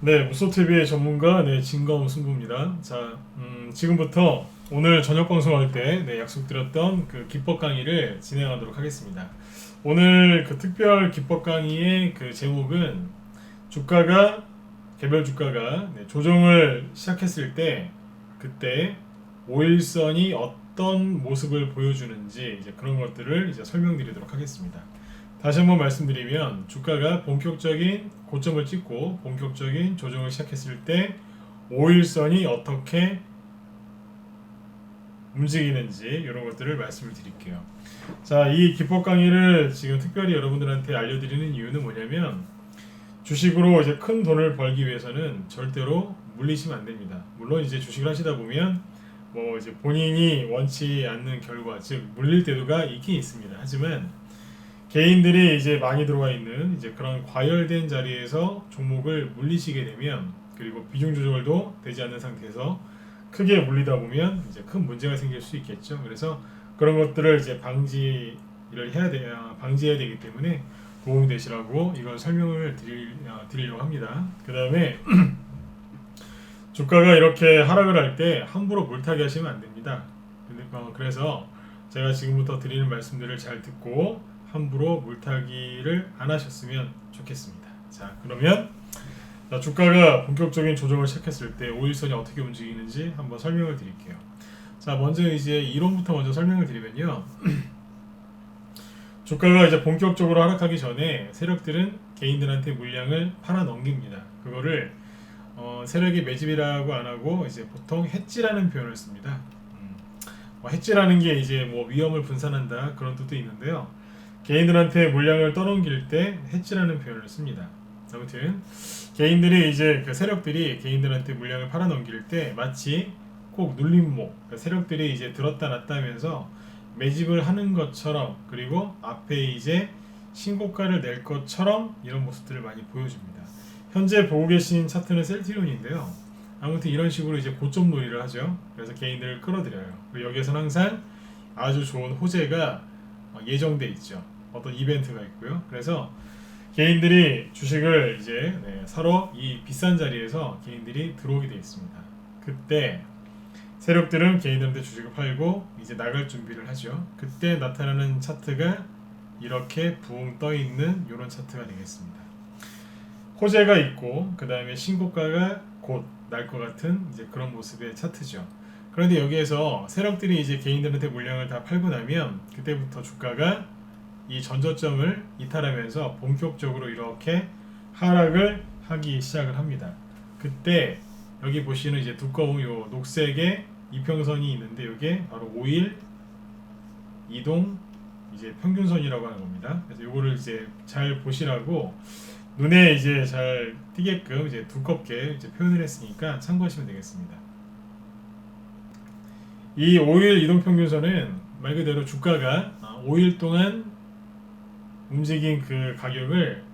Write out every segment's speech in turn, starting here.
네, 무소TV의 전문가, 진검승부입니다. 자, 지금부터 오늘 저녁 방송할 때, 약속드렸던 그 기법 강의를 진행하도록 하겠습니다. 오늘 그 특별 기법 강의의 그 제목은 주가가, 개별 주가가 조정을 시작했을 때, 그때 5일선이 어떤 모습을 보여주는지 이제 그런 것들을 이제 설명드리도록 하겠습니다. 다시 한번 말씀드리면 주가가 본격적인 고점을 찍고 본격적인 조정을 시작했을 때 5일선이 어떻게 움직이는지 이런 것들을 말씀을 드릴게요. 자, 이 기법 강의를 지금 특별히 여러분들한테 알려드리는 이유는 뭐냐면 주식으로 이제 큰 돈을 벌기 위해서는 절대로 물리시면 안 됩니다. 물론 이제 주식을 하시다 보면 뭐 이제 본인이 원치 않는 결과, 즉 물릴 때도가 있긴 있습니다. 하지만 개인들이 이제 많이 들어와 있는 이제 그런 과열된 자리에서 종목을 물리시게 되면, 그리고 비중 조절도 되지 않는 상태에서 크게 물리다 보면 이제 큰 문제가 생길 수 있겠죠. 그래서 그런 것들을 이제 방지해야 되기 때문에 도움이 되시라고 이걸 설명을 드리려고 합니다. 그 다음에 주가가 이렇게 하락을 할 때 함부로 물타기 하시면 안 됩니다. 그래서 제가 지금부터 드리는 말씀들을 잘 듣고 함부로 물타기를 안 하셨으면 좋겠습니다. 자, 그러면 주가가 본격적인 조정을 시작했을 때 5일선이 어떻게 움직이는지 한번 설명을 드릴게요. 자, 먼저 이제 이론부터 먼저 설명을 드리면요. 주가가 이제 본격적으로 하락하기 전에 세력들은 개인들한테 물량을 팔아 넘깁니다. 그거를 세력이 매집이라고 안 하고 이제 보통 해지라는 표현을 씁니다. 해지라는 게 이제 뭐 위험을 분산한다 그런 뜻도 있는데요. 개인들한테 물량을 떠넘길 때 해지라는 표현을 씁니다. 아무튼 개인들이 이제 그 세력들이 개인들한테 물량을 팔아 넘길 때 마치 꼭 눌림목, 그러니까 세력들이 이제 들었다 놨다 하면서 매집을 하는 것처럼, 그리고 앞에 이제 신고가를 낼 것처럼 이런 모습들을 많이 보여줍니다. 현재 보고 계신 차트는 셀트리온인데요. 아무튼 이런 식으로 이제 고점 놀이를 하죠. 그래서 개인들을 끌어들여요. 그리고 여기에서는 항상 아주 좋은 호재가 예정돼 있죠. 어떤 이벤트가 있고요. 그래서 개인들이 주식을 이제 사러 이 비싼 자리에서 개인들이 들어오게 되어 있습니다. 그때 세력들은 개인들한테 주식을 팔고 이제 나갈 준비를 하죠. 그때 나타나는 차트가 이렇게 붕 떠 있는 이런 차트가 되겠습니다. 호재가 있고 그 다음에 신고가가 곧 날 것 같은 이제 그런 모습의 차트죠. 그런데 여기에서 세력들이 이제 개인들한테 물량을 다 팔고 나면 그때부터 주가가 이 전저점을 이탈하면서 본격적으로 이렇게 하락을 하기 시작을 합니다. 그때 여기 보시는 이제 두꺼운 요 녹색의 이평선이 있는데 이게 바로 5일 이동 이제 평균선이라고 하는 겁니다. 그래서 요거를 이제 잘 보시라고 눈에 이제 잘 띄게끔 이제 두껍게 이제 표현을 했으니까 참고하시면 되겠습니다. 이 5일 이동평균선은 말 그대로 주가가 5일 동안 움직인 그 가격을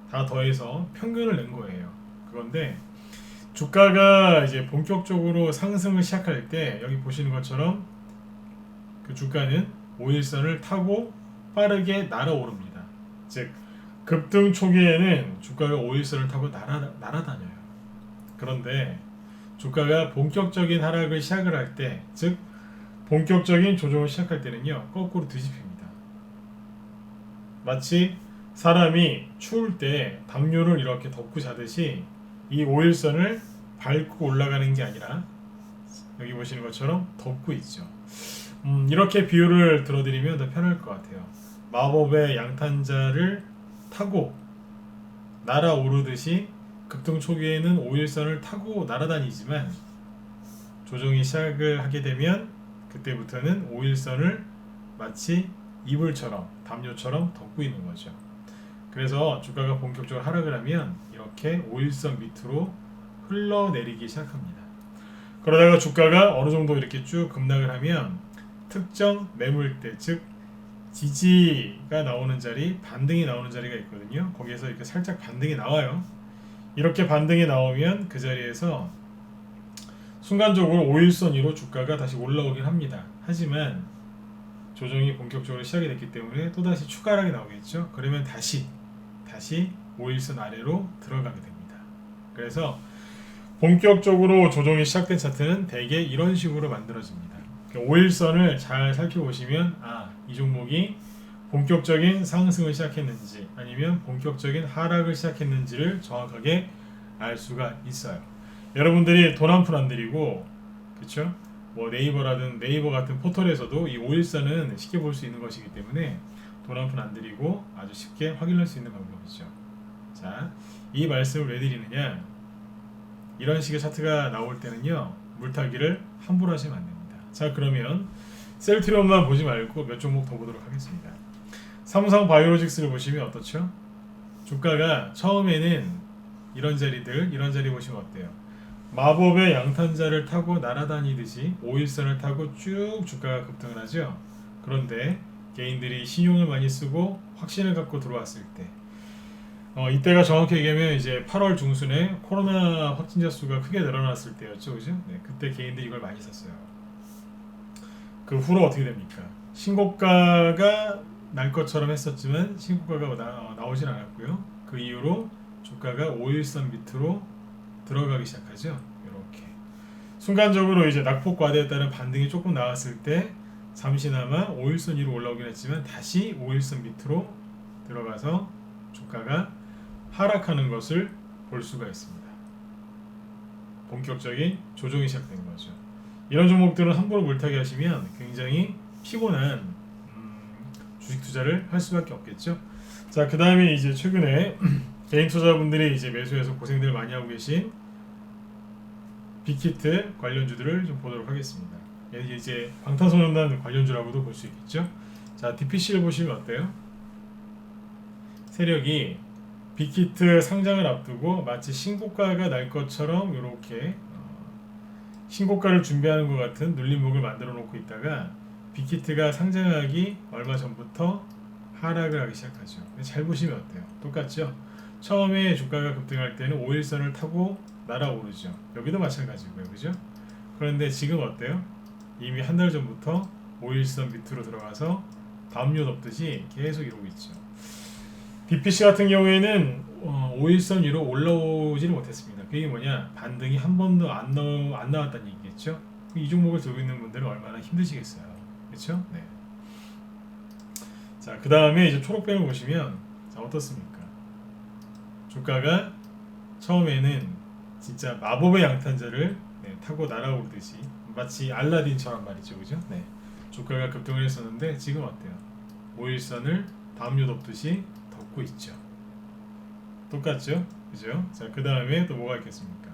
다 더해서 평균을 낸 거예요. 그건데 주가가 이제 본격적으로 상승을 시작할 때 여기 보시는 것처럼 그 주가는 5일선을 타고 빠르게 날아오릅니다. 즉 급등 초기에는 주가가 5일선을 타고 날아다녀요. 그런데 주가가 본격적인 하락을 시작을 할 때, 즉 본격적인 조정을 시작할 때는요, 거꾸로 뒤집힙니다. 마치 사람이 추울 때 담요를 이렇게 덮고 자듯이 이 5일선을 밟고 올라가는 게 아니라 여기 보시는 것처럼 덮고 있죠. 이렇게 비유를 들어드리면 더 편할 것 같아요. 마법의 양탄자를 타고 날아오르듯이 급등 초기에는 5일선을 타고 날아다니지만 조정이 시작을 하게 되면 그때부터는 5일선을 마치 이불처럼 담요처럼 덮고 있는 거죠. 그래서 주가가 본격적으로 하락을 하면 이렇게 5일선 밑으로 흘러내리기 시작합니다. 그러다가 주가가 어느 정도 이렇게 쭉 급락을 하면 특정 매물대, 즉 지지가 나오는 자리, 반등이 나오는 자리가 있거든요. 거기에서 이렇게 살짝 반등이 나와요. 이렇게 반등이 나오면 그 자리에서 순간적으로 5일선 위로 주가가 다시 올라오긴 합니다. 하지만 조정이 본격적으로 시작이 됐기 때문에 또다시 추가 하락이 나오겠죠. 그러면 다시 5일선 아래로 들어가게 됩니다. 그래서 본격적으로 조정이 시작된 차트는 대개 이런 식으로 만들어집니다. 5일선을 잘 살펴보시면 이 종목이 본격적인 상승을 시작했는지 아니면 본격적인 하락을 시작했는지를 정확하게 알 수가 있어요. 여러분들이 돈 한 푼 안 들이고 그렇죠? 뭐 네이버 같은 포털에서도 이 5일선은 쉽게 볼 수 있는 것이기 때문에 돈 한 푼 안 들이고 아주 쉽게 확인할 수 있는 방법이죠. 자, 이 말씀을 왜 드리느냐? 이런 식의 차트가 나올 때는요, 물타기를 함부로 하시면 안 됩니다. 자, 그러면 셀트리온만 보지 말고 몇 종목 더 보도록 하겠습니다. 삼성 바이오로직스를 보시면 어떻죠? 주가가 처음에는 이런 자리 보시면 어때요? 마법의 양탄자를 타고 날아다니듯이 5일선을 타고 쭉 주가가 급등을 하죠. 그런데 개인들이 신용을 많이 쓰고 확신을 갖고 들어왔을 때 이때가 정확히 얘기하면 이제 8월 중순에 코로나 확진자 수가 크게 늘어났을 때였죠, 그죠? 네, 그때 개인들이 이걸 많이 샀어요. 그 후로 어떻게 됩니까? 신고가가 날 것처럼 했었지만 신고가가 나오진 않았고요. 그 이후로 주가가 5일선 밑으로 들어가기 시작하죠. 이렇게 순간적으로 이제 낙폭 과대에 따른 반등이 조금 나왔을 때 잠시나마 5일선 위로 올라오긴 했지만 다시 5일선 밑으로 들어가서 주가가 하락하는 것을 볼 수가 있습니다. 본격적인 조정이 시작된 거죠. 이런 종목들은 함부로 물타기 하시면 굉장히 피곤한 주식 투자를 할 수밖에 없겠죠. 자, 그 다음에 이제 최근에 개인 투자분들이 이제 매수해서 고생들 많이 하고 계신 빅히트 관련주들을 좀 보도록 하겠습니다. 이제 방탄소년단 관련주라고도 볼 수 있겠죠. 자, DPC를 보시면 어때요? 세력이 빅히트 상장을 앞두고 마치 신고가가 날 것처럼 이렇게 신고가를 준비하는 것 같은 눌림목을 만들어 놓고 있다가 빅히트가 상장하기 얼마 전부터 하락을 하기 시작하죠. 잘 보시면 어때요? 똑같죠? 처음에 주가가 급등할 때는 5일선을 타고 날아오르죠. 여기도 마찬가지고요. 그죠? 그런데 지금 어때요? 이미 한 달 전부터 5일선 밑으로 들어가서 담요 덮듯이 계속 이러고 있죠. DPC 같은 경우에는 5일선 위로 올라오지는 못했습니다. 그게 뭐냐? 반등이 한 번도 안 나왔다는 얘기겠죠? 이 종목을 들고 있는 분들은 얼마나 힘드시겠어요. 그렇죠? 네. 자, 그 다음에 이제 초록뱀을 보시면 자, 어떻습니까? 주가가 처음에는 진짜 마법의 양탄자를 타고 날아오르듯이 마치 알라딘처럼 말이죠, 그죠? 네. 주가가 급등을 했었는데 지금 어때요? 5일선을 담요 덮듯이 덮고 있죠. 똑같죠, 그죠? 자, 그 다음에 또 뭐가 있겠습니까?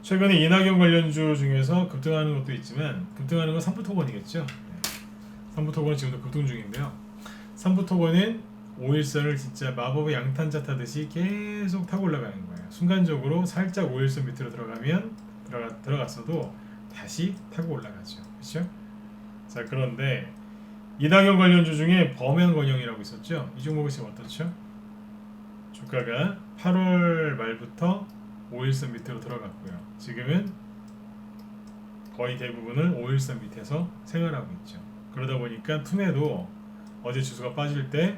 최근에 이낙연 관련주 중에서 급등하는 것도 있지만 급등하는 건 삼부토건이겠죠. 네. 삼부토건은 지금도 급등 중인데요. 삼부토건은 5일선을 진짜 마법의 양탄자 타듯이 계속 타고 올라가는 거예요. 순간적으로 살짝 5일선 밑으로 들어갔어도 다시 타고 올라가죠. 그렇죠? 자, 그런데 이낙연 관련주 중에 범양건영이라고 있었죠. 이 종목이 지금 어떻죠? 주가가 8월 말부터 5일선 밑으로 들어갔고요. 지금은 거의 대부분을 5일선 밑에서 생활하고 있죠. 그러다 보니까 투매도 어제 지수가 빠질 때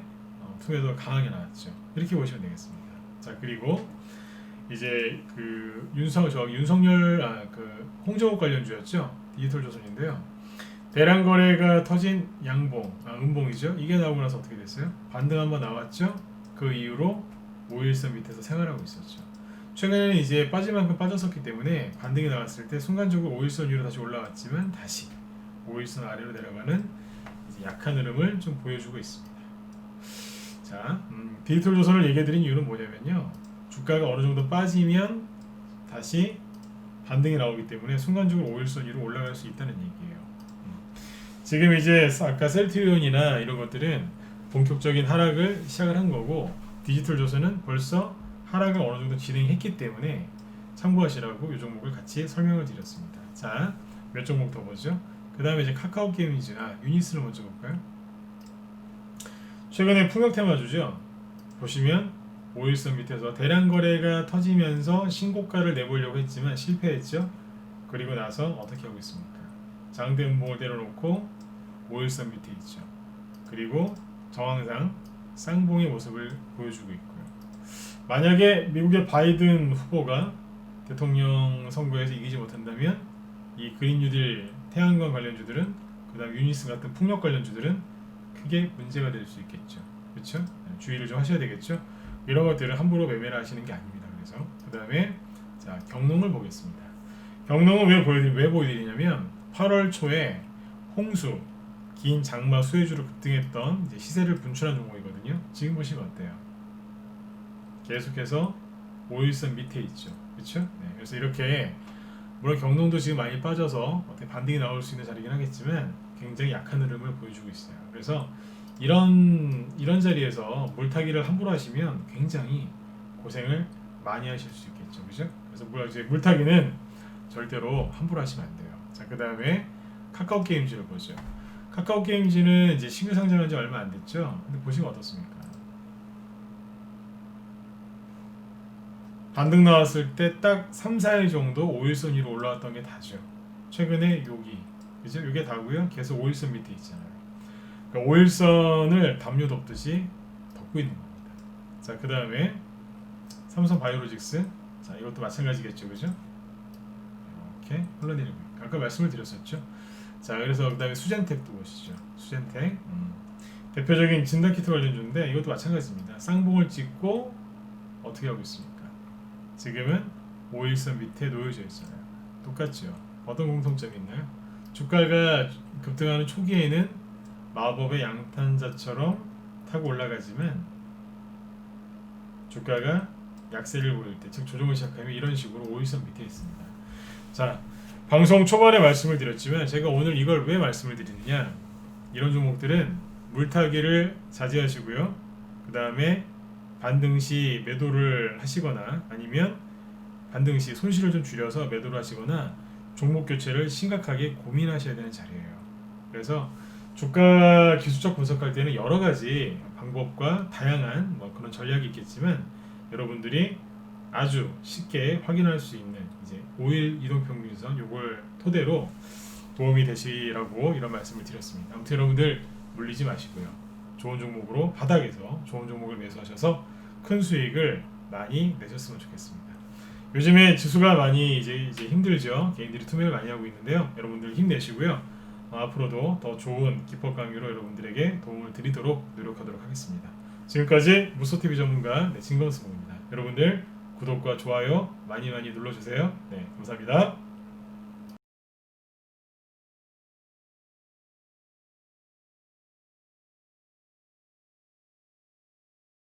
투매도가 강하게 나왔죠. 이렇게 보시면 되겠습니다. 자, 그리고 이제 그 윤석열 홍정욱 관련주였죠. 디지털조선인데요. 대량 거래가 터진 음봉이죠. 이게 나오고 나서 어떻게 됐어요? 반등 한번 나왔죠. 그 이후로 5일선 밑에서 생활하고 있었죠. 최근에는 이제 빠질 만큼 빠졌었기 때문에 반등이 나왔을 때 순간적으로 5일선 위로 다시 올라왔지만 다시 5일선 아래로 내려가는 이제 약한 흐름을 좀 보여주고 있습니다. 자, 디지털조선을 얘기해드린 이유는 뭐냐면요. 주가가 어느 정도 빠지면 다시 반등이 나오기 때문에 순간적으로 5일선 위로 올라갈 수 있다는 얘기예요. 지금 이제 아까 셀트리온이나 이런 것들은 본격적인 하락을 시작을 한 거고 디지털조선은 벌써 하락을 어느 정도 진행했기 때문에 참고하시라고 이 종목을 같이 설명을 드렸습니다. 자, 몇 종목 더 보죠. 그 다음에 이제 카카오 게임즈, 유니스를 먼저 볼까요? 최근에 풍력 테마주죠. 보시면 5일선 밑에서 대량 거래가 터지면서 신고가를 내보려고 했지만 실패했죠. 그리고 나서 어떻게 하고 있습니까? 장대 음봉을 때려놓고 5일선 밑에 있죠. 그리고 정황상 쌍봉의 모습을 보여주고 있고요. 만약에 미국의 바이든 후보가 대통령 선거에서 이기지 못한다면 이 그린 뉴딜 태양광 관련주들은, 그다음 유니스 같은 풍력 관련주들은 크게 문제가 될 수 있겠죠. 그렇죠? 주의를 좀 하셔야 되겠죠. 이런 것들을 함부로 매매를 하시는 게 아닙니다. 그래서 그다음에 자, 경농을 보겠습니다. 경농은 왜 보여드리냐면 8월 초에 홍수, 긴 장마 수혜주로 급등했던 이제 시세를 분출한 종목이거든요. 지금 보시면 어때요? 계속해서 5일선 밑에 있죠. 그렇죠? 네, 그래서 이렇게 물론 경농도 지금 많이 빠져서 어떻게 반등이 나올 수 있는 자리긴 하겠지만 굉장히 약한 흐름을 보여주고 있어요. 그래서 이런 자리에서 물타기를 함부로 하시면 굉장히 고생을 많이 하실 수 있겠죠. 그죠? 그래서 이제 물타기는 절대로 함부로 하시면 안 돼요. 자, 그다음에 카카오 게임즈를 보죠. 카카오 게임즈는 이제 신규 상장한 지 얼마 안 됐죠. 근데 보시면 어떻습니까? 반등 나왔을 때 딱 3, 4일 정도 5일선 위로 올라왔던 게 다죠. 최근에 여기, 그죠? 이게 다고요. 계속 5일선 밑에 있잖아요. 그러니까 5일선을 담요 덮듯이 덮고 있는 겁니다. 자, 그 다음에 삼성 바이오로직스. 자, 이것도 마찬가지겠죠, 그죠? 이렇게 흘러내리고 있고, 아까 말씀을 드렸었죠. 자, 그래서 그 다음에 수젠텍도 보시죠. 수젠텍. 대표적인 진단키트 관련주인데 이것도 마찬가지입니다. 쌍봉을 찍고 어떻게 하고 있습니까? 지금은 5일선 밑에 놓여져 있잖아요. 똑같죠. 어떤 공통점이 있나요? 주가가 급등하는 초기에는 마법의 양탄자처럼 타고 올라가지만 주가가 약세를 보일 때, 즉 조정을 시작하면 이런 식으로 5일선 밑에 있습니다. 자, 방송 초반에 말씀을 드렸지만 제가 오늘 이걸 왜 말씀을 드리느냐, 이런 종목들은 물타기를 자제하시고요. 그 다음에 반등 시 매도를 하시거나 아니면 반등 시 손실을 좀 줄여서 매도를 하시거나 종목 교체를 심각하게 고민하셔야 되는 자리예요. 그래서 주가 기술적 분석할 때는 여러 가지 방법과 다양한 그런 전략이 있겠지만 여러분들이 아주 쉽게 확인할 수 있는 이제 5일 이동평균선 요걸 토대로 도움이 되시라고 이런 말씀을 드렸습니다. 아무튼 여러분들 물리지 마시고요. 좋은 종목으로 바닥에서 좋은 종목을 매수하셔서 큰 수익을 많이 내셨으면 좋겠습니다. 요즘에 지수가 많이 이제 힘들죠. 개인들이 투매를 많이 하고 있는데요. 여러분들 힘내시고요. 앞으로도 더 좋은 기법 강의로 여러분들에게 도움을 드리도록 노력하도록 하겠습니다. 지금까지 무소TV 전문가 진검승호입니다. 여러분들 구독과 좋아요 많이 눌러주세요. 네, 감사합니다.